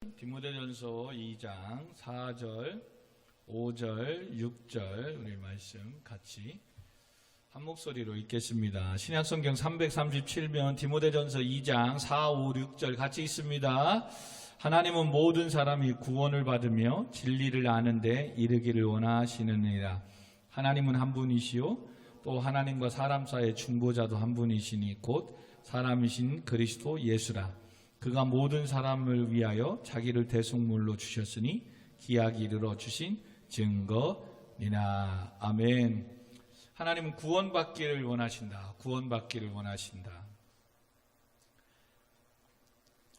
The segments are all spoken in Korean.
디모데전서 2장 4절, 5절, 6절 우리 말씀 같이 한 목소리로 읽겠습니다. 신약성경 337면 디모데전서 2장 4, 5, 6절 같이 읽습니다. 하나님은 모든 사람이 구원을 받으며 진리를 아는 데 이르기를 원하시느니라. 하나님은 한 분이시요 또 하나님과 사람 사이의 중보자도 한 분이시니 곧 사람이신 그리스도 예수라. 그가 모든 사람을 위하여 자기를 대속물로 주셨으니 기약이 이르러 주신 증거니라. 아멘. 하나님은 구원받기를 원하신다. 구원받기를 원하신다.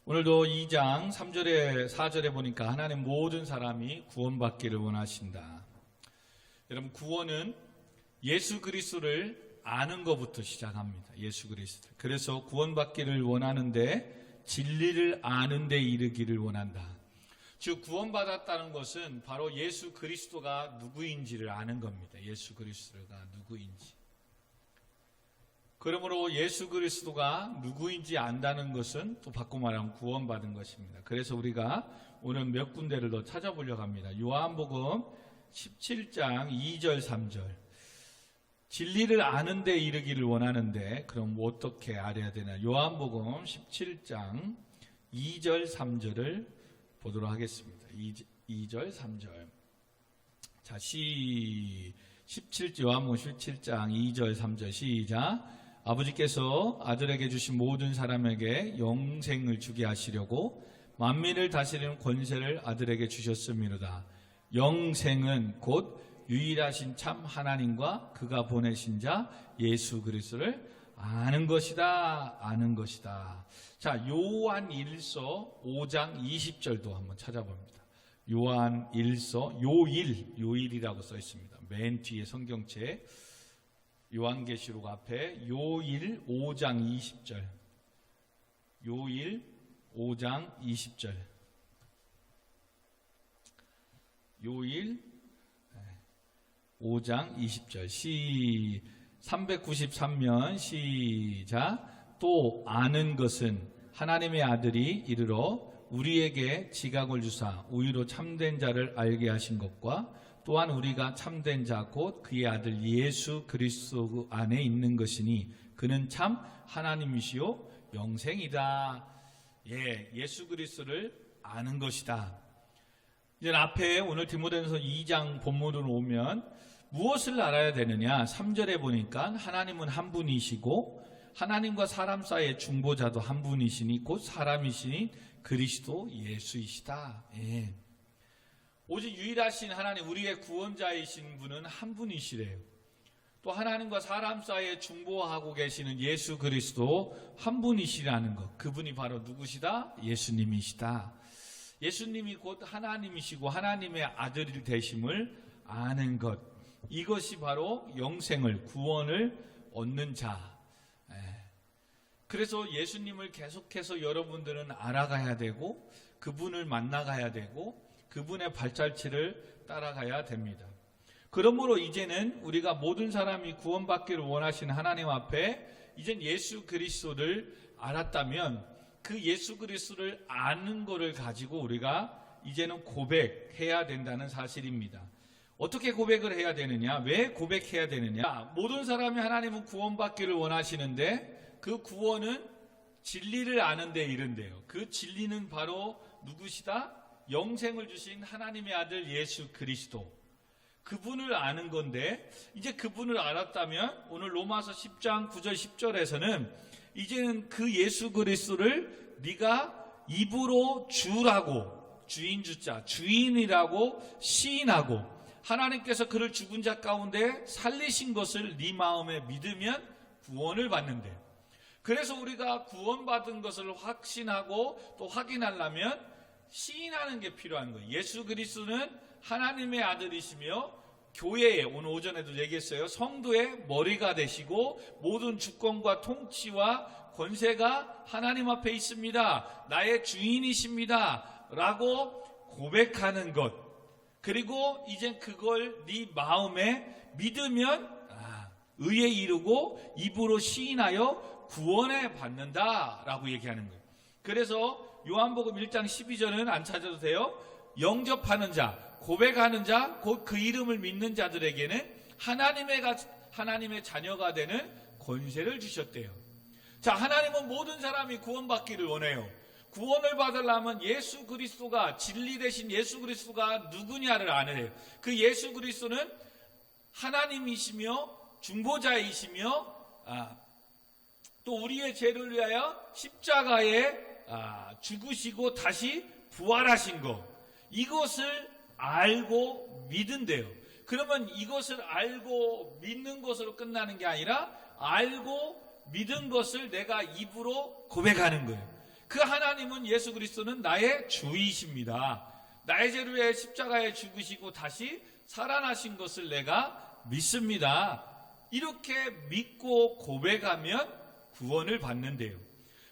오늘도 2장 3절에 4절에 보니까 하나님 모든 사람이 구원받기를 원하신다. 여러분, 구원은 예수 그리스도를 아는 것부터 시작합니다. 예수 그리스도. 그래서 구원받기를 원하는데 진리를 아는 데 이르기를 원한다. 즉 구원받았다는 것은 바로 예수 그리스도가 누구인지를 아는 겁니다. 예수 그리스도가 누구인지. 그러므로 예수 그리스도가 누구인지 안다는 것은 또 바꿔 말하면 구원받은 것입니다. 그래서 우리가 오늘 몇 군데를 더 찾아보려고 합니다. 요한복음 17장 2절 3절. 진리를 아는 데 이르기를 원하는데 그럼 어떻게 알아야 되나? 요한복음 17장 2절 3절을 보도록 하겠습니다. 2절 3절. 자, 요한복음 17장 2절 3절 시작. 아버지께서 아들에게 주신 모든 사람에게 영생을 주게 하시려고 만민을 다스리는 권세를 아들에게 주셨음이로다. 영생은 곧 유일하신 참 하나님과 그가 보내신 자 예수 그리스도를 아는 것이다. 아는 것이다. 자, 요한 1서 5장 20절도 한번 찾아봅니다. 요한 1서 요일이라고 써 있습니다. 맨 뒤에 성경책 요한계시록 앞에 요일 5장 20절. 요일 5장 20절. 요일 5장 20절 393면 시작. 또 아는 것은 하나님의 아들이 이르러 우리에게 지각을 주사 우리로 참된 자를 알게 하신 것과 또한 우리가 참된 자 곧 그의 아들 예수 그리스도 안에 있는 것이니 그는 참 하나님이시요 영생이다. 예수 그리스도를 아는 것이다. 이제 앞에 오늘 디모데전서 2장 본문으로 오면 무엇을 알아야 되느냐? 3절에 보니까 하나님은 한 분이시고 하나님과 사람 사이의 중보자도 한 분이시니 곧 사람이시니 그리스도 예수이시다. 오직 유일하신 하나님, 우리의 구원자이신 분은 한 분이시래요. 또 하나님과 사람 사이에 중보하고 계시는 예수 그리스도 한 분이시라는 것. 그분이 바로 누구시다? 예수님이시다. 예수님이 곧 하나님이시고 하나님의 아들이 되심을 아는 것. 이것이 바로 영생을, 구원을 얻는 자. 그래서 예수님을 계속해서 여러분들은 알아가야 되고 그분을 만나가야 되고 그분의 발자취를 따라가야 됩니다. 그러므로 이제는 우리가 모든 사람이 구원받기를 원하시는 하나님 앞에 이젠 예수 그리스도를 알았다면 그 예수 그리스도를 아는 것을 가지고 우리가 이제는 고백해야 된다는 사실입니다. 어떻게 고백을 해야 되느냐? 왜 고백해야 되느냐? 모든 사람이 하나님은 구원받기를 원하시는데 그 구원은 진리를 아는 데 이른대요. 그 진리는 바로 누구시다? 영생을 주신 하나님의 아들 예수 그리스도. 그분을 아는 건데 이제 그분을 알았다면 오늘 로마서 10장 9절 10절에서는 이제는 그 예수 그리스도를 네가 입으로 주라고, 주인 주자, 주인이라고 시인하고 하나님께서 그를 죽은 자 가운데 살리신 것을 네 마음에 믿으면 구원을 받는데, 그래서 우리가 구원받은 것을 확신하고 또 확인하려면 시인하는 게 필요한 거예요. 예수 그리스도는 하나님의 아들이시며 교회에, 오늘 오전에도 얘기했어요, 성도의 머리가 되시고 모든 주권과 통치와 권세가 하나님 앞에 있습니다. 나의 주인이십니다. 라고 고백하는 것. 그리고 이제 그걸 네 마음에 믿으면 의에 이르고 입으로 시인하여 구원에 받는다라고 얘기하는 거예요. 그래서 요한복음 1장 12절은 안 찾아도 돼요. 영접하는 자, 고백하는 자, 곧 그 이름을 믿는 자들에게는 하나님의 자녀가 되는 권세를 주셨대요. 자, 하나님은 모든 사람이 구원받기를 원해요. 구원을 받으려면 예수 그리스도가, 진리 대신 예수 그리스도가 누구냐를 알아야 해요. 그 예수 그리스도는 하나님이시며 중보자이시며 또 우리의 죄를 위하여 십자가에 죽으시고 다시 부활하신 것, 이것을 알고 믿은대요. 그러면 이것을 알고 믿는 것으로 끝나는 게 아니라 알고 믿은 것을 내가 입으로 고백하는 거예요. 그 하나님은, 예수 그리스도는 나의 주이십니다. 나의 죄를 위해 십자가에 죽으시고 다시 살아나신 것을 내가 믿습니다. 이렇게 믿고 고백하면 구원을 받는데요.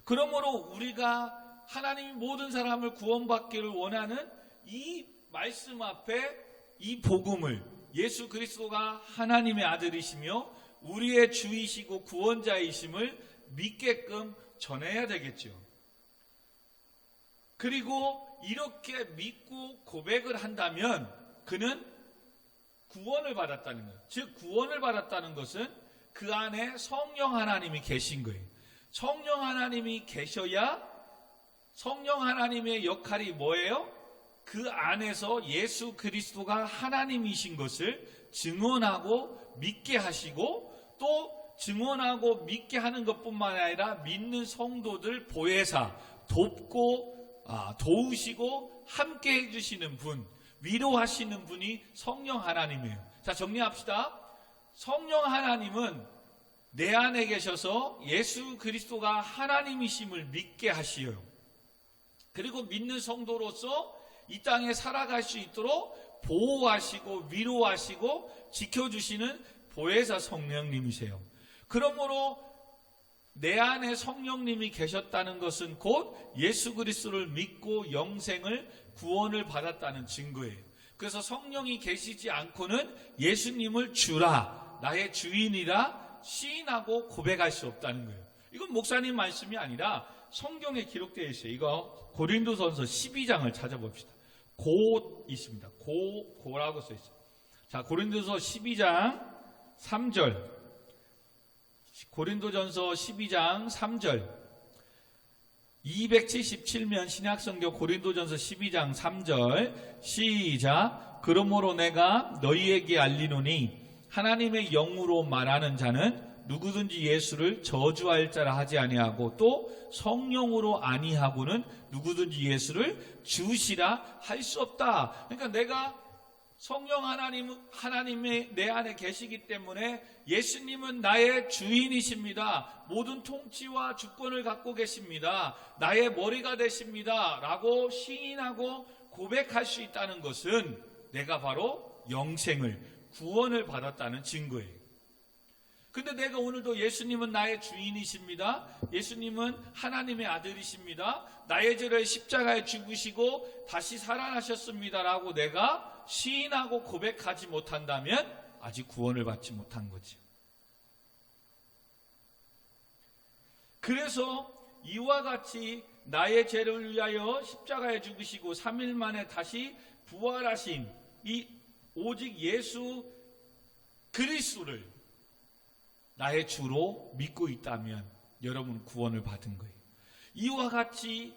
그러므로 우리가 하나님이 모든 사람을 구원받기를 원하는 이 말씀 앞에 이 복음을, 예수 그리스도가 하나님의 아들이시며 우리의 주이시고 구원자이심을 믿게끔 전해야 되겠죠. 그리고 이렇게 믿고 고백을 한다면 그는 구원을 받았다는 거예요. 즉, 구원을 받았다는 것은 그 안에 성령 하나님이 계신 거예요. 성령 하나님이 계셔야, 성령 하나님의 역할이 뭐예요? 그 안에서 예수 그리스도가 하나님이신 것을 증언하고 믿게 하시고, 또 증언하고 믿게 하는 것뿐만 아니라 믿는 성도들 보혜사, 돕고 도우시고 함께 해주시는 분, 위로하시는 분이 성령 하나님이에요. 자, 정리합시다. 성령 하나님은 내 안에 계셔서 예수 그리스도가 하나님이심을 믿게 하시어요. 그리고 믿는 성도로서 이 땅에 살아갈 수 있도록 보호하시고 위로하시고 지켜주시는 보혜사 성령님이세요. 그러므로 내 안에 성령님이 계셨다는 것은 곧 예수 그리스도를 믿고 영생을, 구원을 받았다는 증거예요. 그래서 성령이 계시지 않고는 예수님을 주라, 나의 주인이라 시인하고 고백할 수 없다는 거예요. 이건 목사님 말씀이 아니라 성경에 기록되어 있어요. 이거 고린도전서 12장을 찾아봅시다. 고 있습니다. 고라고 써 있어요. 자, 고린도서 12장 3절. 고린도전서 12장 3절. 277면 신약성경 고린도전서 12장 3절 시작. 그러므로 내가 너희에게 알리노니 하나님의 영으로 말하는 자는 누구든지 예수를 저주할 자라 하지 아니하고 또 성령으로 아니하고는 누구든지 예수를 주시라 할 수 없다. 그러니까 내가 성령 하나님이 내 안에 계시기 때문에 예수님은 나의 주인이십니다. 모든 통치와 주권을 갖고 계십니다. 나의 머리가 되십니다. 라고 시인하고 고백할 수 있다는 것은 내가 바로 영생을, 구원을 받았다는 증거예요. 근데 내가 오늘도 예수님은 나의 주인이십니다. 예수님은 하나님의 아들이십니다. 나의 죄를 십자가에 죽으시고 다시 살아나셨습니다. 라고 내가 시인하고 고백하지 못한다면 아직 구원을 받지 못한 거죠. 그래서 이와 같이 나의 죄를 위하여 십자가에 죽으시고 3일 만에 다시 부활하신 이 오직 예수 그리스도를 나의 주로 믿고 있다면 여러분 구원을 받은 거예요. 이와 같이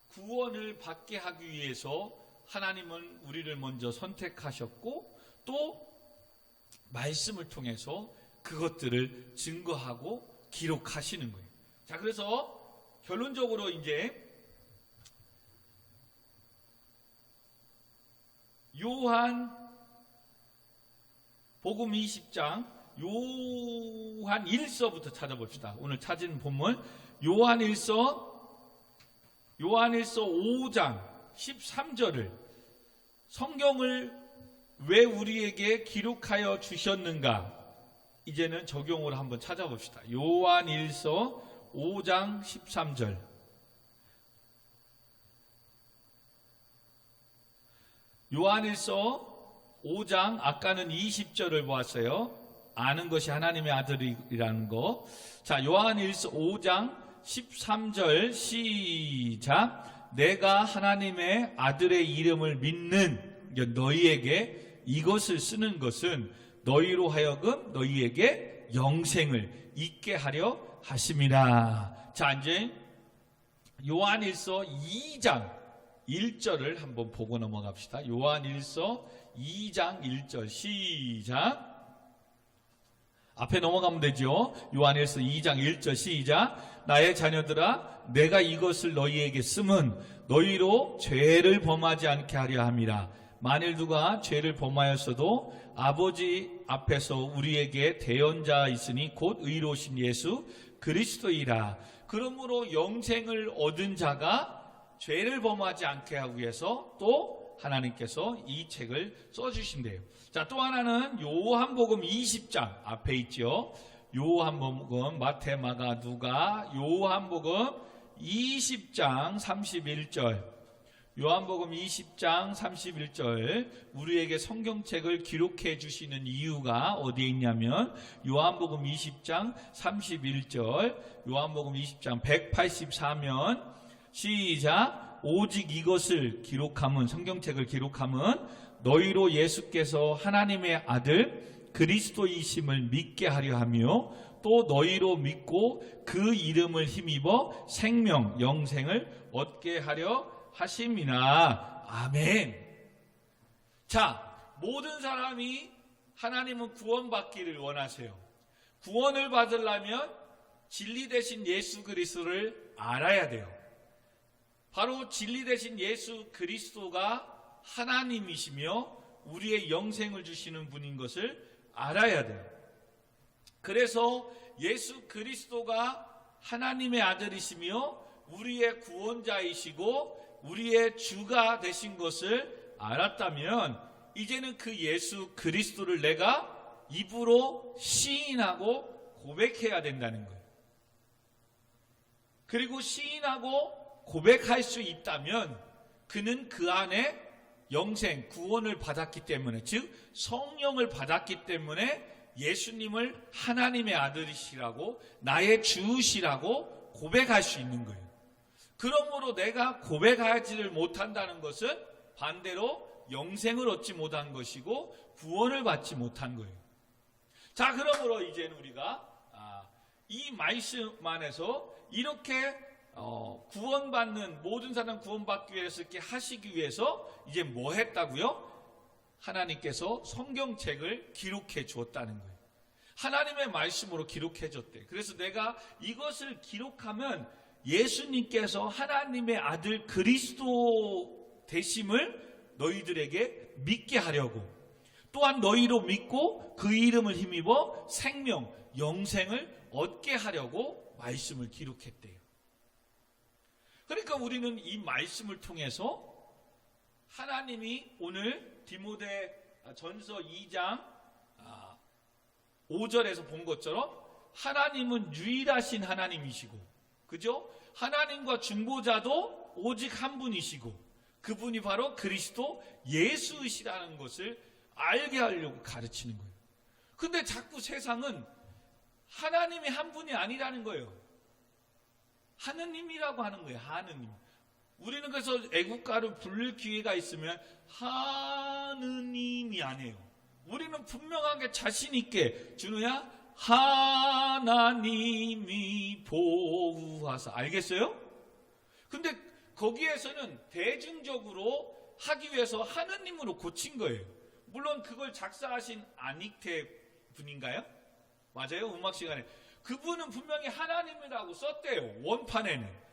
구원을 받게 하기 위해서 하나님은 우리를 먼저 선택하셨고 또 말씀을 통해서 그것들을 증거하고 기록하시는 거예요. 자, 그래서 결론적으로 이제 요한 복음 20장 요한 1서부터 찾아봅시다. 오늘 찾은 본문 요한 1서 5장 13절을 성경을 왜 우리에게 기록하여 주셨는가 이제는 적용을 한번 찾아봅시다. 요한 1서 5장 13절. 요한 1서 5장 아까는 20절을 보았어요. 아는 것이 하나님의 아들이라는 거. 자, 요한 1서 5장 13절 시작. 내가 하나님의 아들의 이름을 믿는 너희에게 이것을 쓰는 것은 너희로 하여금 너희에게 영생을 있게 하려 하심이라. 자, 이제 요한일서 2장 1절을 한번 보고 넘어갑시다. 요한일서 2장 1절 시작. 앞에 넘어가면 되죠. 요한일서 2장 1절 시작. 나의 자녀들아, 내가 이것을 너희에게 쓰면 너희로 죄를 범하지 않게 하려 함이라. 만일 누가 죄를 범하였어도 아버지 앞에서 우리에게 대언자 있으니 곧 의로우신 예수 그리스도이라. 그러므로 영생을 얻은 자가 죄를 범하지 않게 하기 위해서 또 하나님께서 이 책을 써주신대요. 자, 또 하나는 요한복음 20장 앞에 있죠. 요한복음, 마태, 마가, 누가, 요한복음 20장 31절. 요한복음 20장 31절. 우리에게 성경책을 기록해 주시는 이유가 어디에 있냐면 요한복음 20장 31절. 요한복음 20장 184면 시작. 오직 이것을 기록함은, 성경책을 기록함은 너희로 예수께서 하나님의 아들 그리스도이심을 믿게 하려 하며 또 너희로 믿고 그 이름을 힘입어 생명, 영생을 얻게 하려 하심이나. 아멘. 자, 모든 사람이 하나님은 구원받기를 원하세요. 구원을 받으려면 진리 되신 예수 그리스도를 알아야 돼요. 바로 진리 되신 예수 그리스도가 하나님이시며 우리의 영생을 주시는 분인 것을 알아야 돼요. 그래서 예수 그리스도가 하나님의 아들이시며 우리의 구원자이시고 우리의 주가 되신 것을 알았다면 이제는 그 예수 그리스도를 내가 입으로 시인하고 고백해야 된다는 거예요. 그리고 시인하고 고백할 수 있다면 그는 그 안에 영생, 구원을 받았기 때문에, 즉 성령을 받았기 때문에 예수님을 하나님의 아들이시라고, 나의 주시라고 고백할 수 있는 거예요. 그러므로 내가 고백하지를 못한다는 것은 반대로 영생을 얻지 못한 것이고 구원을 받지 못한 거예요. 자, 그러므로 이제는 우리가 이 말씀 안에서 이렇게 구원받는, 모든 사람 구원받기 위해서 이렇게 하시기 위해서 이제 뭐 했다고요? 하나님께서 성경책을 기록해 주었다는 거예요. 하나님의 말씀으로 기록해 줬대. 그래서 내가 이것을 기록하면 예수님께서 하나님의 아들 그리스도 되심을 너희들에게 믿게 하려고, 또한 너희로 믿고 그 이름을 힘입어 생명, 영생을 얻게 하려고 말씀을 기록했대요. 그러니까 우리는 이 말씀을 통해서 하나님이 오늘 디모데 전서 2장 5절에서 본 것처럼 하나님은 유일하신 하나님이시고, 그죠? 하나님과 중보자도 오직 한 분이시고 그분이 바로 그리스도 예수이시라는 것을 알게 하려고 가르치는 거예요. 근데 자꾸 세상은 하나님이 한 분이 아니라는 거예요. 하느님이라고 하는 거예요. 하느님. 우리는 그래서 애국가를 부를 기회가 있으면 하느님이 아니에요. 우리는 분명하게 자신 있게, 준우야, 하나님이 보호하사. 알겠어요? 근데 거기에서는 대중적으로 하기 위해서 하느님으로 고친 거예요. 물론 그걸 작사하신 안익태 분인가요? 맞아요? 음악 시간에. 그분은 분명히 하나님이라고 썼대요. 원판에는.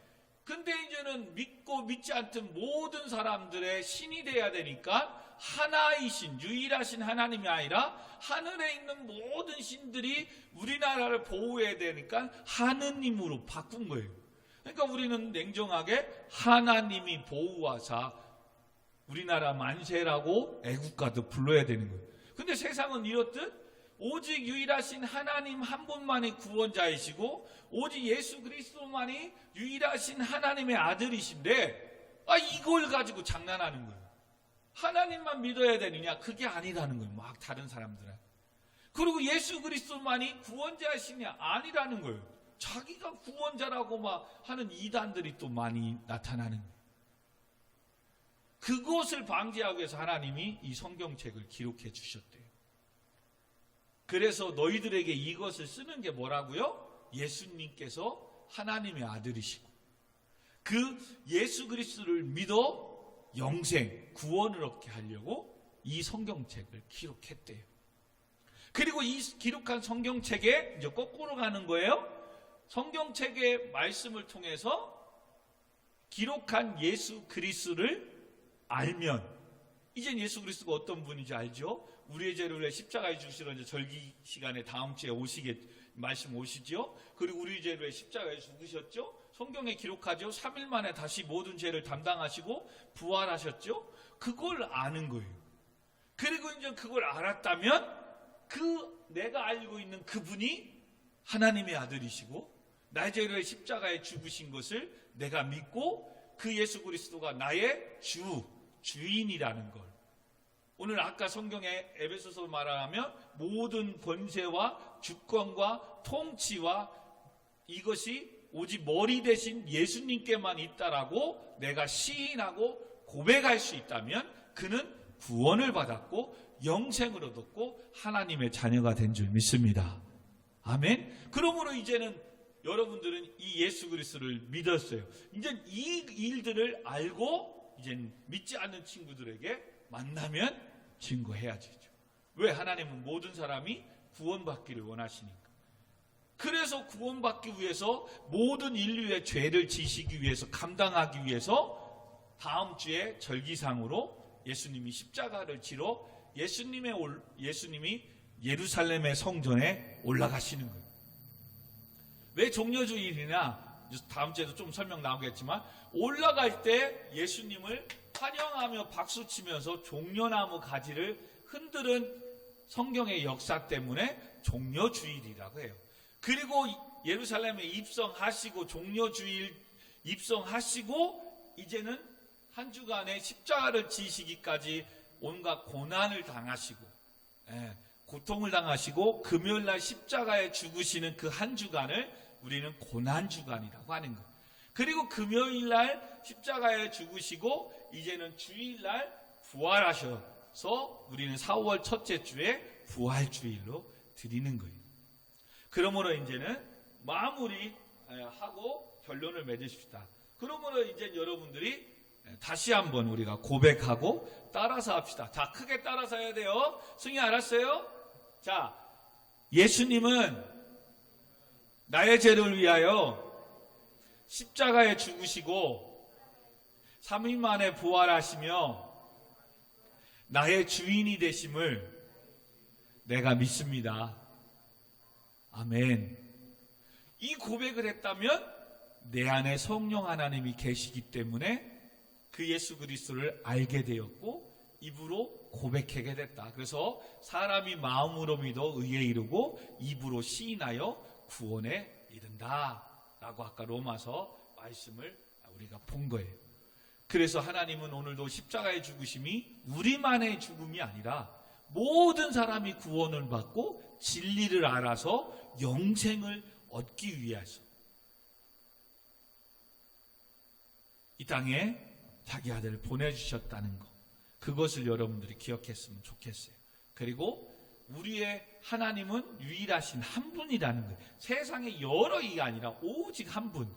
근데 이제는 믿고 믿지 않던 모든 사람들의 신이 돼야 되니까 하나이신, 유일하신 하나님이 아니라 하늘에 있는 모든 신들이 우리나라를 보호해야 되니까 하느님으로 바꾼 거예요. 그러니까 우리는 냉정하게 하나님이 보호하사 우리나라 만세라고 애국가도 불러야 되는 거예요. 근데 세상은 이렇듯 오직 유일하신 하나님 한 분만이 구원자이시고 오직 예수 그리스도만이 유일하신 하나님의 아들이신데 이걸 가지고 장난하는 거예요. 하나님만 믿어야 되느냐? 그게 아니라는 거예요. 막 다른 사람들은. 그리고 예수 그리스도만이 구원자이시냐? 아니라는 거예요. 자기가 구원자라고 막 하는 이단들이 또 많이 나타나는 거예요. 그것을 방지하기 위해서 하나님이 이 성경책을 기록해 주셨대요. 그래서 너희들에게 이것을 쓰는 게 뭐라고요? 예수님께서 하나님의 아들이시고 그 예수 그리스도를 믿어 영생, 구원을 얻게 하려고 이 성경책을 기록했대요. 그리고 이 기록한 성경책에 이제 거꾸로 가는 거예요. 성경책의 말씀을 통해서 기록한 예수 그리스도를 알면, 이젠 예수 그리스도가 어떤 분인지 알죠? 우리의 죄를 위해 십자가에 죽으시러 이제 절기 시간에 다음 주에 말씀 오시죠? 그리고 우리의 죄를 위해 십자가에 죽으셨죠? 성경에 기록하죠? 3일 만에 다시 모든 죄를 담당하시고 부활하셨죠? 그걸 아는 거예요. 그리고 이제 그걸 알았다면 내가 알고 있는 그분이 하나님의 아들이시고 나의 죄를 위해 십자가에 죽으신 것을 내가 믿고 그 예수 그리스도가 나의 주인이라는 걸. 오늘 아까 성경에 에베소서 말하면 모든 권세와 주권과 통치와 이것이 오직 머리 대신 예수님께만 있다라고 내가 시인하고 고백할 수 있다면 그는 구원을 받았고 영생을 얻었고 하나님의 자녀가 된 줄 믿습니다. 아멘. 그러므로 이제는 여러분들은 이 예수 그리스도를 믿었어요. 이제 이 일들을 알고 이제 믿지 않는 친구들에게 만나면 증거해야죠. 왜? 하나님은 모든 사람이 구원받기를 원하시니까. 그래서 구원받기 위해서 모든 인류의 죄를 지시기 위해서 감당하기 위해서 다음 주에 절기상으로 예수님이 십자가를 지러 예수님이 예루살렘의 성전에 올라가시는 거예요. 왜 종려주일이나 다음 주에도 좀 설명 나오겠지만 올라갈 때 예수님을 환영하며 박수치면서 종려나무 가지를 흔드는 성경의 역사 때문에 종려주일이라고 해요. 그리고 예루살렘에 입성하시고 종려주일 입성하시고 이제는 한 주간의 십자가를 지시기까지 온갖 고난을 당하시고 고통을 당하시고 금요일날 십자가에 죽으시는 그 한 주간을 우리는 고난주간이라고 하는 거예요. 그리고 금요일날 십자가에 죽으시고 이제는 주일날 부활하셔서 우리는 4월 첫째 주에 부활주일로 드리는 거예요. 그러므로 이제는 마무리하고 결론을 맺으십시다. 그러므로 이제 여러분들이 다시 한번 우리가 고백하고 따라서 합시다. 자, 크게 따라서 해야 돼요. 승희 알았어요? 자, 예수님은 나의 죄를 위하여 십자가에 죽으시고 3일 만에 부활하시며 나의 주인이 되심을 내가 믿습니다. 아멘. 이 고백을 했다면 내 안에 성령 하나님이 계시기 때문에 그 예수 그리스도를 알게 되었고 입으로 고백하게 됐다. 그래서 사람이 마음으로 믿어 의에 이르고 입으로 시인하여 구원에 이른다 라고 아까 로마서 말씀을 우리가 본 거예요. 그래서 하나님은 오늘도 십자가의 죽으심이 우리만의 죽음이 아니라 모든 사람이 구원을 받고 진리를 알아서 영생을 얻기 위해서 이 땅에 자기 아들을 보내주셨다는 것, 그것을 여러분들이 기억했으면 좋겠어요. 그리고 우리의 하나님은 유일하신 한 분이라는 거예요. 세상에 여러 이가 아니라 오직 한 분.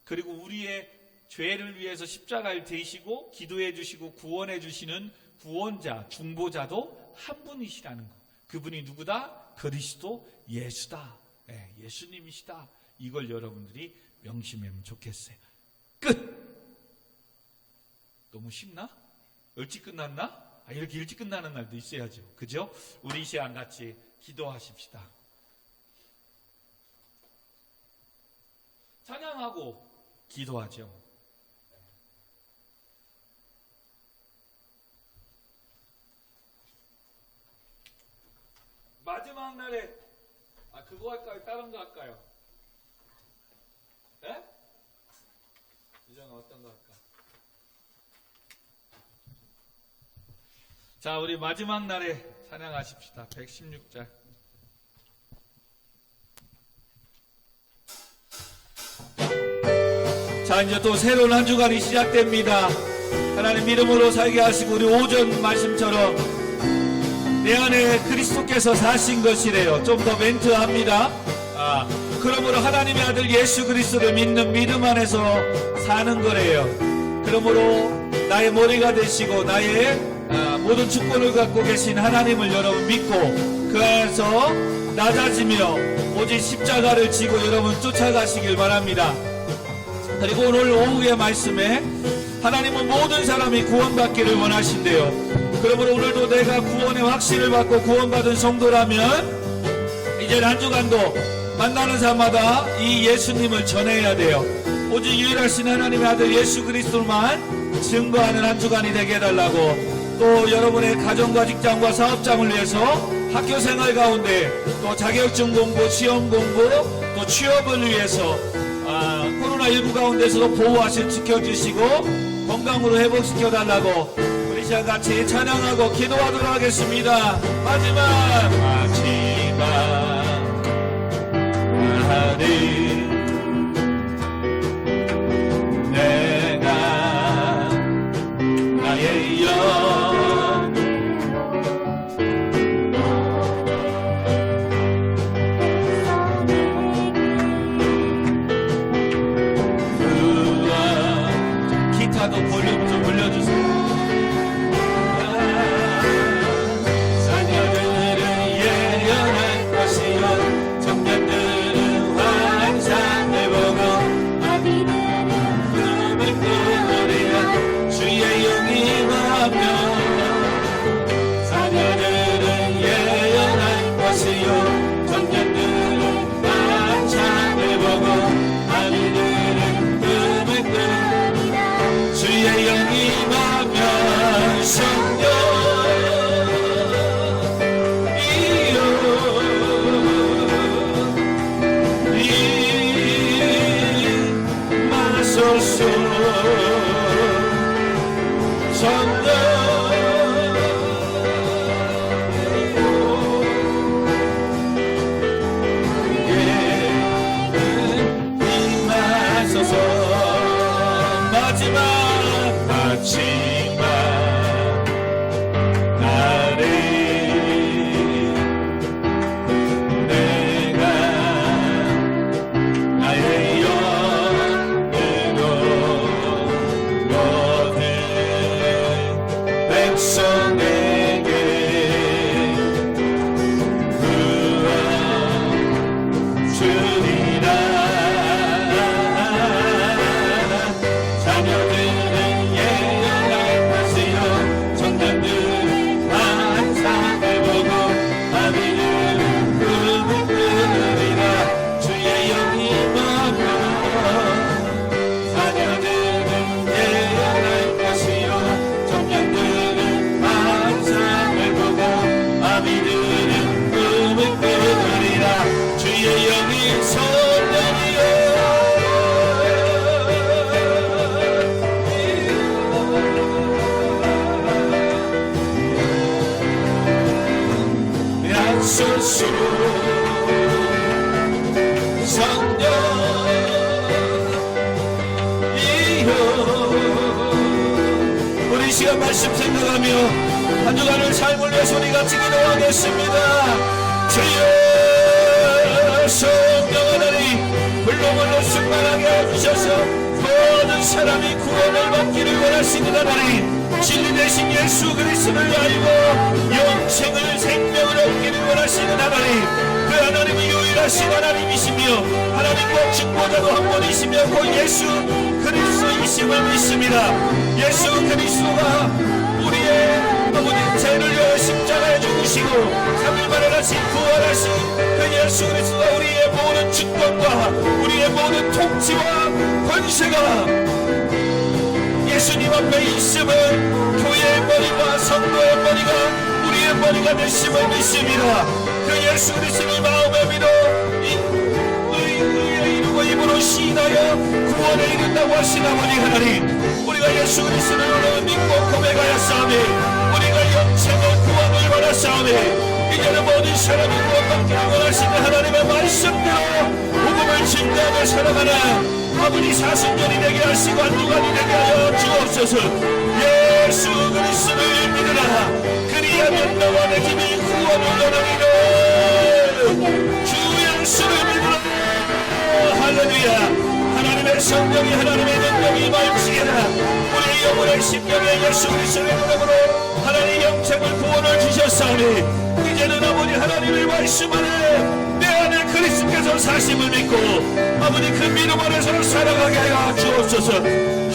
그리고 우리의 죄를 위해서 십자가를 대시고 기도해 주시고 구원해 주시는 구원자, 중보자도 한 분이시라는 거. 그분이 누구다? 그리스도 예수다. 예수님이시다. 이걸 여러분들이 명심하면 좋겠어요. 끝! 너무 쉽나? 일찍 끝났나? 이렇게 일찍 끝나는 날도 있어야죠. 그죠? 우리 이 시간 같이 기도하십시다. 찬양하고 기도하죠. 마지막 날에 그거 할까요? 다른 거 할까요? 네? 이정아 어떤 거 할까? 자, 우리 마지막 날에 찬양하십시다. 116절. 자, 이제 또 새로운 한 주간이 시작됩니다. 하나님 믿음으로 살게 하시고 우리 오전 말씀처럼 내 안에 그리스도께서 사신 것이래요. 좀 더 멘트합니다. 그러므로 하나님의 아들 예수 그리스도를 믿는 믿음 안에서 사는 거래요. 그러므로 나의 머리가 되시고 나의 모든 주권을 갖고 계신 하나님을 여러분 믿고 그 안에서 낮아지며 오직 십자가를 지고 여러분 쫓아가시길 바랍니다. 그리고 오늘 오후의 말씀에 하나님은 모든 사람이 구원받기를 원하신대요. 그러므로 오늘도 내가 구원의 확신을 받고 구원받은 성도라면 이제 한 주간도 만나는 사람마다 이 예수님을 전해야 돼요. 오직 유일하신 하나님의 아들 예수 그리스도만 증거하는 한 주간이 되게 해달라고, 또 여러분의 가정과 직장과 사업장을 위해서 학교 생활 가운데 또 자격증 공부, 시험 공부, 또 취업을 위해서 코로나19 가운데서도 보호하시고 지켜주시고 건강으로 회복시켜달라고 우리 시간 같이 찬양하고 기도하도록 하겠습니다. 마지막 하늘 내가 나의 영 기타도 볼륨 좀 올려주세요. 우리 시간 말씀 생각하며 한 주간을 삶을 위해서 우리 같이 기도하겠습니다. 주여 성령 하나님 불로불로 충만하게 해주셔서 모든 사람이 구원을 받기를 원하시는 하나님, 진리 되신 예수 그리스도를 알고 영생을 생명을 얻기를 원하시는 하나님, 그 하나님은 유일하신 하나님이시며 하나님과 직보자도 한 분이시며 그 예수 그리스도이심을 믿습니다. 예수 그리스도가 우리의 아버지 죄를 위하여 십자가에 죽으시고 3일 만에 다시 부활하신 그 예수 그리스도가 우리의 모든 주권과 우리의 모든 통치와 권세가 예수님 앞에 있음을, 교회의 머리가 성도의 머리가 우리의 머리가 되심을 믿습니다. 그 예수 그리스도를 마음에 믿어 의에 이루고 입으로 시인하여 구원에 이른다고 하신 아버지 하나님, 우리가 예수 그리스도를 오늘 믿고 고백하였사오니 우리가 영생의 구원을 원하사오니 이제는 모든 사람이 구원받기를 원하시는 하나님의 말씀대로 복음을 증거하며 살아가는 아버지 사순절이 되게 하시고 한 주간이 되게 하여 주옵소서. 예수 그리스도를 믿으라. 그리하면 너와 내 집이 구원을 얻으리라. 주 예수를 믿으라. 할렐루야. 하나님의 성령이 하나님의 능력이 말지어라. 우리 영혼의 심령에 예수 그리스도의 이름으로 하나님 영생을 구원을 주셨사오니 이제는 아버지 하나님의 말씀 안에 내 안에 그리스도께서 사심을 믿고 아버지 그 믿음 안에서 살아가게 하여 주옵소서.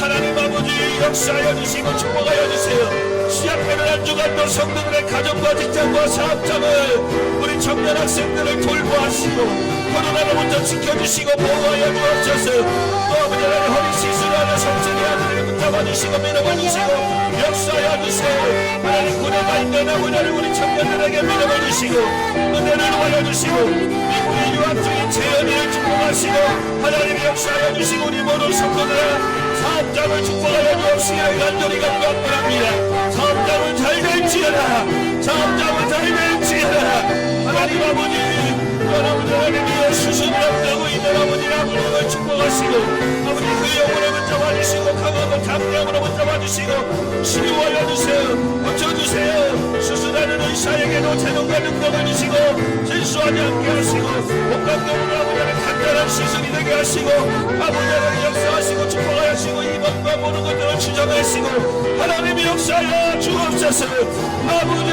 하나님 아버지 역사하여 주시고 축복하여 주세요. 시작하는 한 주간도 성도들의 가정과 직장과 사업장을 우리 청년 학생들을 돌보하시고 코로나로부터 지켜주시고 보호하여 주옵소서. 또 아버지 하나님 허리 시술하는 성생의 아들을 붙잡아주시고 믿음을 주시고 역사하여 주세요. 하나님 군에가 있는 아버지 하나님 우리 청년들에게 믿음을 주시고 은혜를 놓아여 주시고 미국의 유학 중인 재현이를 축복하시고 하나님의 역사하여 주시고 우리 모든 성도들의 사업장을 축복하여 주옵시기를 간절히 간구합니다. 사업장은 잘 될지어다. 사업장은 잘 될지어다. 하나님 아버지 아버지 하나님이여 수순이 앞두고 있는 아버지 아버지를 축복하시고 아버지 그 영혼을 붙잡아주시고 강하고 담대함으로 붙잡아주시고 치유하여 주세요. 고쳐주세요. 수술하는 의사에게도 재능과 능력을 주시고 실수하지 않게 하시고 복강경으로 아버지를 간단한 시술이 되게 하시고 아버지를 역사하시고 축복하시고 이번과 모든 것들을 주장하시고 하나님이 역사하여 주옵소서. 아버지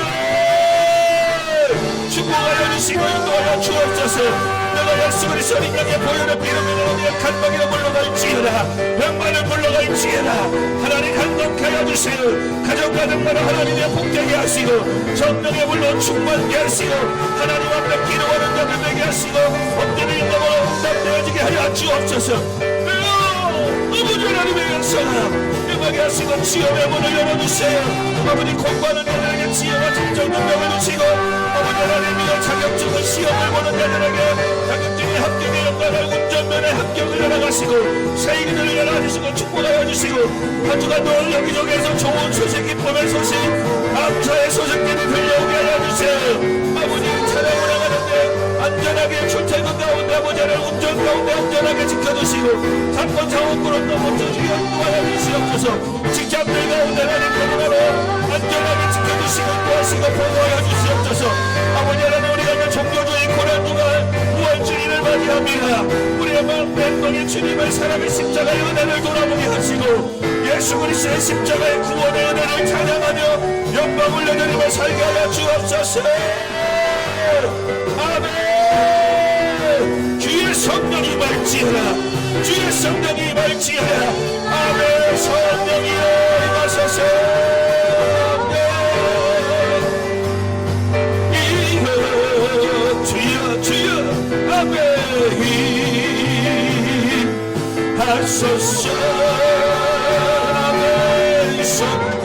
축복하여 주시고 인도하여 주옵소서. 내가 예수 그리스도 인간의 보혈의 피로 우리의 간방이로 물러갈지어다. 병만을 물러갈지어다. 하나님 간독하여 주세요. 가정과 등만을 하나님의 복되게 하시고 성령의 물로 충만케 하시고 하나님 앞에 기도하는 자들 되게 하시고 엎드린 인감으로 응답되어지게 하여 주옵소서. 아버지 하나님의 역사가 임하게 하시고 지혜의 문을 열어주세요. 아버지 공부하는 자들에게 지혜와 정정 능력을 주시고 아버지 하나님이여 자격증을 시험을 보는 자들에게 자격증의 합격의 영광을 운전면에 합격을 열어가시고 세인들을 열어주시고 축복하여 주시고 한 주간도 여기저기에서 좋은 소식 기쁨의 소식 감사의 소식들이 들려오게 하여 주세요. 아버지 차량을 나가는데 안전하게 출퇴근 가운데 아버지 하나님 운전 가운데 안전하게 지켜주시고 사건 사고로 너무 주시고 인도하여 주시옵소서. 직장들 가운데 하나님 코로나로 안전하게 지켜주시고 인도하시고 보호하여 주시옵소서. 아버지 하나님 우리가 이제 종교주의 고난주간 무한주의를 맞이합니다. 우리의 마음 맹동의 주님의 사랑의 십자가의 은혜를 돌아보게 하시고 예수 그리스도의 십자가의 구원의 은혜를 찬양하며 영광을 내드리며 살게 하여 주옵소서. 아멘. 주의 성령이 말지어라. 주의 성령이 말지어라. 아멘. 성령이여 임하소서. 주여 주여 아멘. 하소서. 아멘. 성령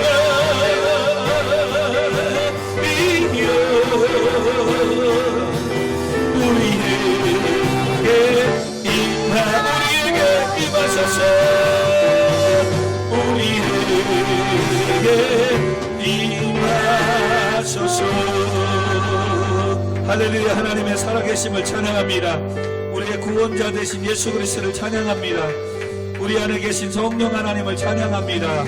할렐루야. 하나님의 살아계심을 찬양합니다. 우리의 구원자 되신 예수 그리스도를 찬양합니다. 우리 안에 계신 성령 하나님을 찬양합니다.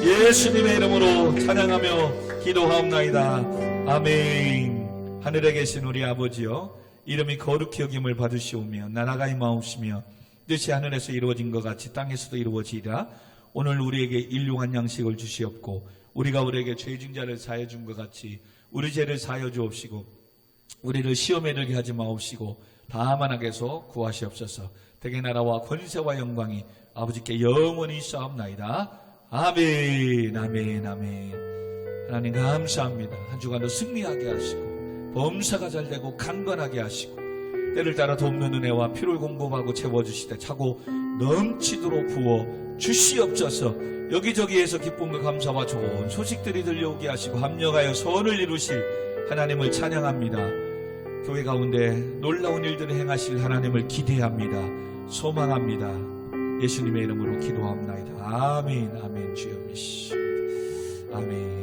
예수님의 이름으로 찬양하며 기도하옵나이다. 아멘. 하늘에 계신 우리 아버지여 이름이 거룩히 여김을 받으시오며 나라가 임하옵시며 뜻이 하늘에서 이루어진 것 같이 땅에서도 이루어지리라. 오늘 우리에게 일용할 양식을 주시옵고 우리가 우리에게 죄진 자를 사하여 준 것 같이 우리 죄를 사하여 주옵시고 우리를 시험에 들게 하지 마옵시고 다만 악에서 구하시옵소서. 대개 나라와 권세와 영광이 아버지께 영원히 있사옵나이다. 아멘. 아멘. 아멘. 하나님 감사합니다. 한 주간도 승리하게 하시고 범사가 잘되고 강건하게 하시고 때를 따라 돕는 은혜와 피를 공급하고 채워주시되 차고 넘치도록 부어 주시옵소서. 여기저기에서 기쁨과 감사와 좋은 소식들이 들려오게 하시고 합력하여 선을 이루실 하나님을 찬양합니다. 교회 가운데 놀라운 일들을 행하실 하나님을 기대합니다. 소망합니다. 예수님의 이름으로 기도합나이다. 아멘. 아멘. 주여 믿습니다. 아멘.